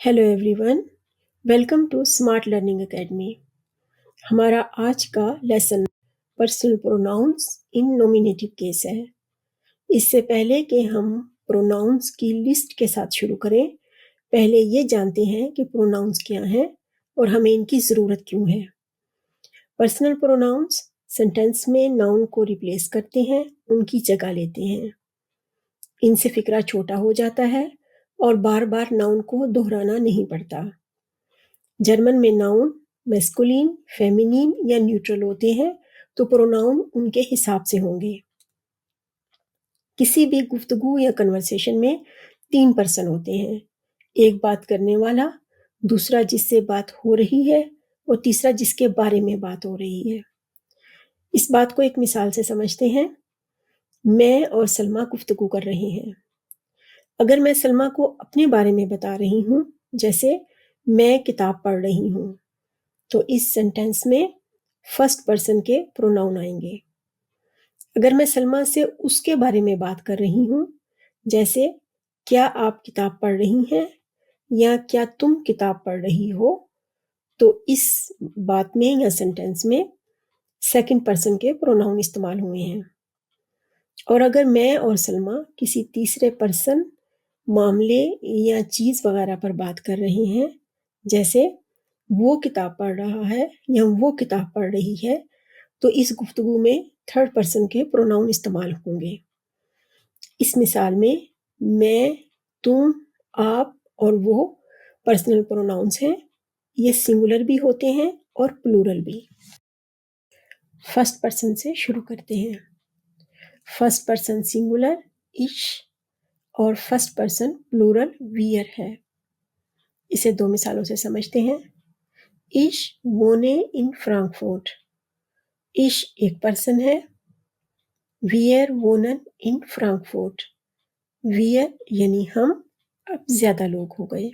Hello everyone, welcome to Smart Learning Academy. हमारा आज का lesson personal pronouns in nominative case है। इससे पहले कि हम प्रोनाउंस की लिस्ट के साथ शुरू करें, पहले ये जानते हैं कि प्रोनाउंस क्या हैं और हमें इनकी ज़रूरत क्यों है। पर्सनल प्रोनाउंस सेंटेंस में नाउन को रिप्लेस करते हैं, उनकी जगह लेते हैं। इनसे फिक्रा छोटा हो जाता है और बार बार नाउन को दोहराना नहीं पड़ता। जर्मन में नाउन मैस्कुलिन, फेमिनिन या न्यूट्रल होते हैं, तो प्रोनाउन उनके हिसाब से होंगे। किसी भी गुफ्तगू या कन्वर्सेशन में 3 पर्सन होते हैं, एक बात करने वाला, दूसरा जिससे बात हो रही है और तीसरा जिसके बारे में बात हो रही है। इस बात को एक मिसाल से समझते हैं। मैं और सलमा गुफ्तगू कर रहे हैं। अगर मैं सलमा को अपने बारे में बता रही हूँ, जैसे मैं किताब पढ़ रही हूँ, तो इस सेंटेंस में फर्स्ट पर्सन के प्रोनाउन आएंगे। अगर मैं सलमा से उसके बारे में बात कर रही हूँ, जैसे क्या आप किताब पढ़ रही हैं या क्या तुम किताब पढ़ रही हो, तो इस बात में या सेंटेंस में सेकंड पर्सन के प्रोनाउन इस्तेमाल हुए हैं। और अगर मैं और सलमा किसी तीसरे पर्सन, मामले या चीज़ वगैरह पर बात कर रहे हैं, जैसे वो किताब पढ़ रहा है या वो किताब पढ़ रही है, तो इस गुफ्तगू में थर्ड पर्सन के प्रोनाउन इस्तेमाल होंगे। इस मिसाल में मैं, तुम, आप और वो पर्सनल प्रोनाउंस हैं। ये सिंगुलर भी होते हैं और प्लूरल भी। फर्स्ट पर्सन से शुरू करते हैं। फर्स्ट पर्सन सिंगुलर इश और फर्स्ट पर्सन प्लूरल वियर है। इसे 2 मिसालों से समझते हैं। Ich wohne in Frankfurt। Ich एक पर्सन है। Wir wohnen in Frankfurt। Wir यानी हम, अब ज्यादा लोग हो गए।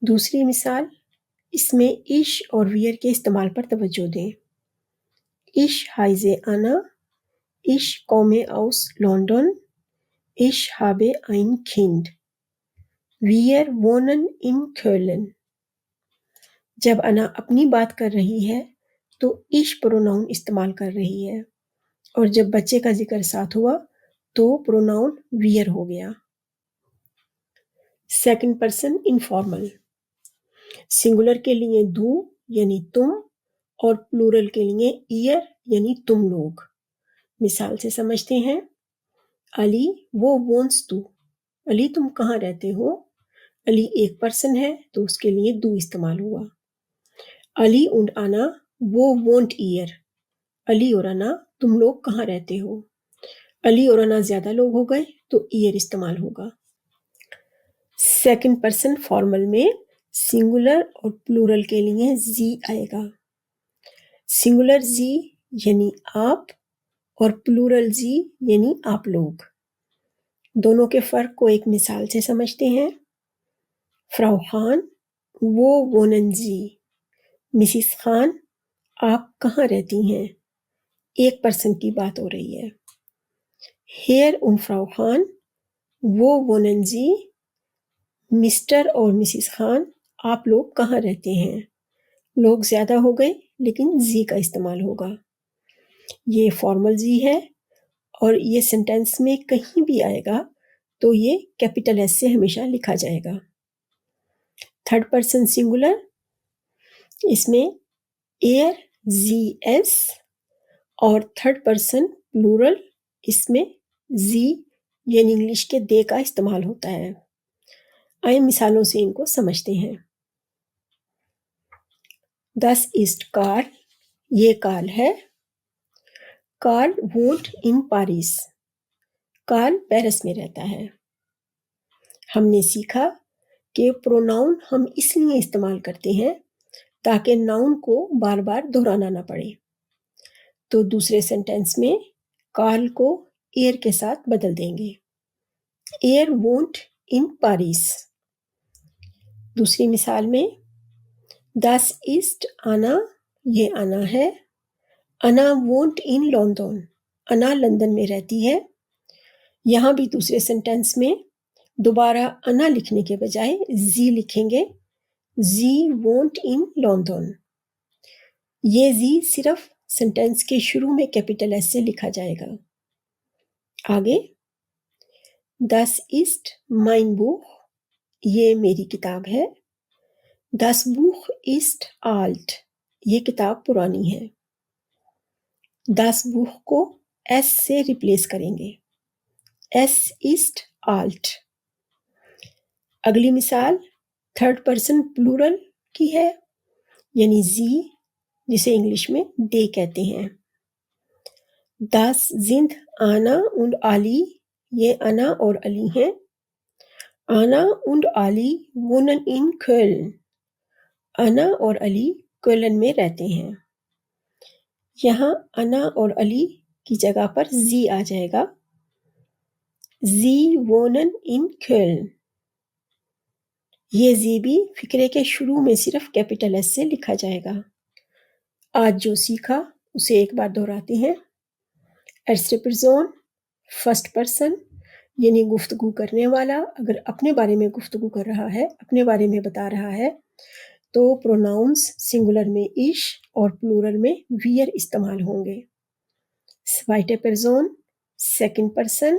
दूसरी मिसाल, इसमें ich और wir के इस्तेमाल पर तवज्जो दें। Ich heiße Anna। Ich komme aus London। Ich habe ein Kind। Wir wohnen in Köln। जब अना अपनी बात कर रही है तो इश प्रोनाउन इस्तेमाल कर रही है, और जब बच्चे का जिक्र साथ हुआ तो प्रोनाउन वियर हो गया। सेकंड पर्सन इनफॉर्मल, सिंगुलर के लिए दू यानी तुम और प्लूरल के लिए ईयर यानी तुम लोग। मिसाल से समझते हैं। अली वो वोन्स तू। अली तुम कहाँ रहते हो? अली एक पर्सन है तो उसके लिए दू इस्तेमाल हुआ। अली und अना वो वोंट ईयर। अली और अना तुम लोग कहाँ रहते हो? अली और अना ज्यादा लोग हो गए तो ईयर इस्तेमाल होगा। सेकंड पर्सन फॉर्मल में सिंगुलर और प्लूरल के लिए जी आएगा। सिंगुलर जी यानी आप और प्लूरल जी यानी आप लोग। दोनों के फर्क को एक मिसाल से समझते हैं। फ्राउ खान वो वोनन जी। मिसिस खान आप कहाँ रहती हैं? एक पर्सन की बात हो रही है। हेयर und फ्राउ खान वो वोनन जी। मिस्टर और मिसिस खान आप लोग कहाँ रहते हैं? लोग ज्यादा हो गए लेकिन जी का इस्तेमाल होगा। ये फॉर्मल जी है और ये सेंटेंस में कहीं भी आएगा तो ये कैपिटल एस से हमेशा लिखा जाएगा। थर्ड पर्सन सिंगुलर, इसमें एयर जी एस और थर्ड पर्सन प्लूरल, इसमें जी यानी इंग्लिश के दे का इस्तेमाल होता है। आइए मिसालों से इनको समझते हैं। दस इस्ट कार्ल, ये कार्ल है। कार्ल वोन्ट इन पेरिस। कार्ल पेरिस में रहता है। हमने सीखा कि प्रोनाउन हम इसलिए इस्तेमाल करते हैं ताकि नाउन को बार बार दोहराना ना पड़े। तो दूसरे सेंटेंस में कार्ल को एयर के साथ बदल देंगे। एयर वोन्ट इन पेरिस। दूसरी मिसाल में दस इस्ट अना, ये अना है। अना वोन्ट इन लंदन। अना लंदन में रहती है। यहाँ भी दूसरे सेंटेंस में دوبارہ انا لکھنے کے بجائے زی لکھیں گے. زی وونٹ ان لندن. یہ زی صرف سینٹینس کے شروع میں کیپٹل ایس سے لکھا جائے گا. آگے Das ist mein Buch. یہ میری کتاب ہے. Das Buch ist alt. یہ کتاب پرانی ہے. Das Buch کو ایس سے ریپلیس کریں گے. Es ist alt. اگلی مثال تھرڈ پرسن پلورل کی ہے، یعنی زی، جسے انگلش میں دے کہتے ہیں. Das sind Anna und Ali. یہ انا اور علی ہیں. Anna und Ali wohnen in Köln. انا اور علی کولن میں رہتے ہیں. یہاں انا اور علی کی جگہ پر زی آ جائے گا. Sie wohnen in Köln. یہ زی بھی فقرے کے شروع میں صرف کیپٹل ایس سے لکھا جائے گا. آج جو سیکھا اسے ایک بار دہراتے ہیں. erste Person فرسٹ پرسن یعنی گفتگو کرنے والا اگر اپنے بارے میں گفتگو کر رہا ہے، اپنے بارے میں بتا رہا ہے، تو پروناؤنس سنگولر میں ایش اور پلورل میں ویر استعمال ہوں گے. zweite Person سیکنڈ پرسن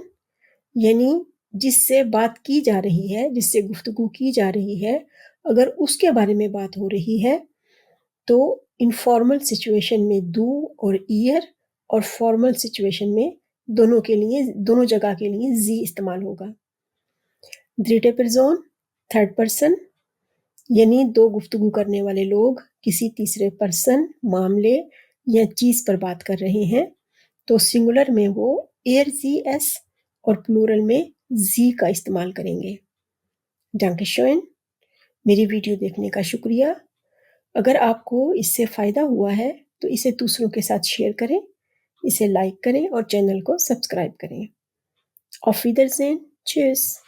یعنی جس سے بات کی جا رہی ہے، جس سے گفتگو کی جا رہی ہے، اگر اس کے بارے میں بات ہو رہی ہے تو انفارمل سچویشن میں دو اور ایئر، اور فارمل سچویشن میں دونوں جگہ کے لیے زی استعمال ہوگا. dritte Person تھرڈ پرسن یعنی دو گفتگو کرنے والے لوگ کسی تیسرے پرسن، معاملے یا چیز پر بات کر رہے ہیں تو سنگولر میں وہ ایر زی ایس اور پلورل میں زی کا استعمال کریں گے. ڈانکے شوین. میری ویڈیو دیکھنے کا شکریہ. اگر آپ کو اس سے فائدہ ہوا ہے تو اسے دوسروں کے ساتھ شیئر کریں، اسے لائک کریں اور چینل کو سبسکرائب کریں. Auf Wiedersehen. Tschüss.